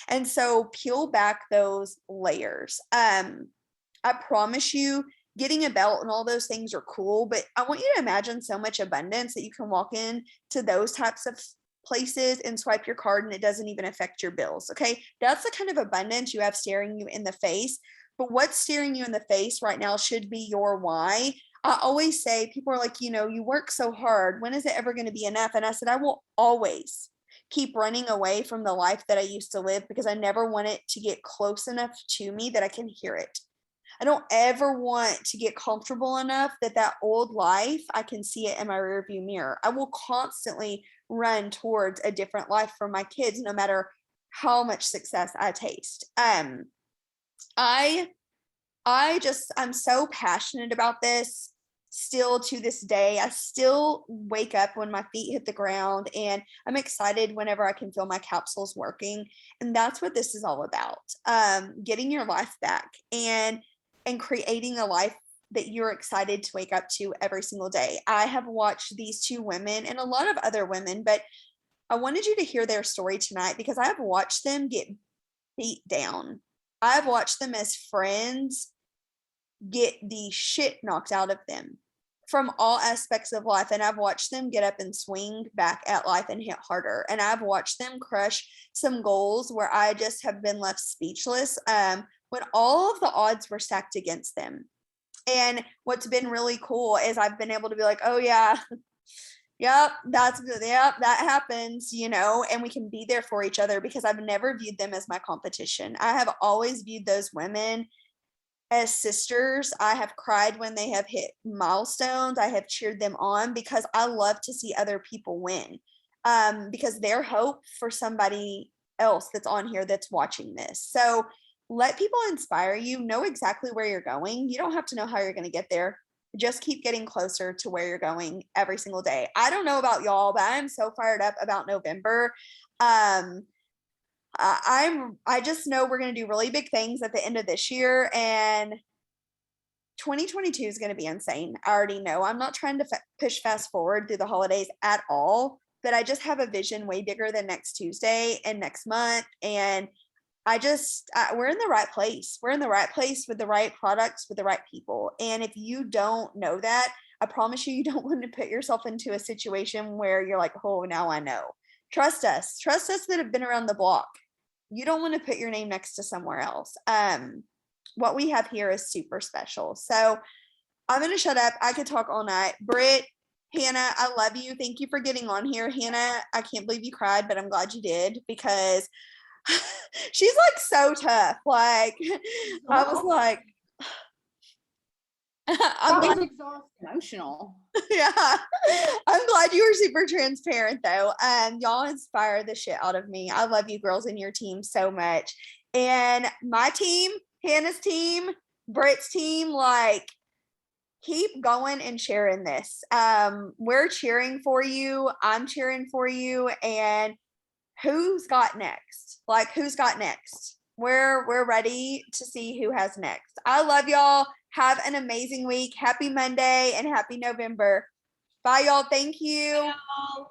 And so peel back those layers. I promise you, getting a belt and all those things are cool, but I want you to imagine so much abundance that you can walk in to those types of places and swipe your card and it doesn't even affect your bills. Okay. That's the kind of abundance you have staring you in the face. But what's staring you in the face right now should be your why. I always say, people are like, you work so hard. When is it ever going to be enough? And I said, I will always keep running away from the life that I used to live because I never want it to get close enough to me that I can hear it. I don't ever want to get comfortable enough that old life, I can see it in my rearview mirror. I will constantly run towards a different life for my kids, no matter how much success I taste. I'm so passionate about this still to this day. I still wake up when my feet hit the ground and I'm excited whenever I can feel my capsules working. And that's what this is all about. Getting your life back and creating a life that you're excited to wake up to every single day. I have watched these two women and a lot of other women, but I wanted you to hear their story tonight because I have watched them get beat down. I've watched them as friends get the shit knocked out of them from all aspects of life. And I've watched them get up and swing back at life and hit harder. And I've watched them crush some goals where I just have been left speechless when all of the odds were stacked against them. And what's been really cool is I've been able to be like, oh yeah, yep, that happens, and we can be there for each other because I've never viewed them as my competition. I have always viewed those women as sisters. I have cried when they have hit milestones. I have cheered them on because I love to see other people win. Because they're hope for somebody else that's on here that's watching this. So let people inspire you. Know exactly where you're going. You don't have to know how you're going to get there. Just keep getting closer to where you're going every single day. I don't know about y'all, but I'm so fired up about November. I just know we're going to do really big things at the end of this year, and 2022 is going to be insane. I already know. I'm not trying to push fast forward through the holidays at all, but I just have a vision way bigger than next Tuesday and next month. And we're in the right place. We're in the right place with the right products, with the right people. And if you don't know that, I promise you don't want to put yourself into a situation where you're like, oh, now I know. Trust us that have been around the block. You don't want to put your name next to somewhere else. what we have here is super special. So I'm going to shut up. I could talk all night. Britt, Hannah, I love you. Thank you for getting on here. Hannah, I can't believe you cried, but I'm glad you did, because she's like so tough. Like, I was like, I'm That glad, was exhausting. Emotional. yeah. I'm glad you were super transparent though. Y'all inspire the shit out of me. I love you girls and your team so much. And my team, Hannah's team, Britt's team, like, keep going and sharing this. We're cheering for you. I'm cheering for you. And who's got next? Like, who's got next? We're ready to see who has next. I love y'all. Have an amazing week. Happy Monday and happy November. Bye, y'all. Thank you. Bye.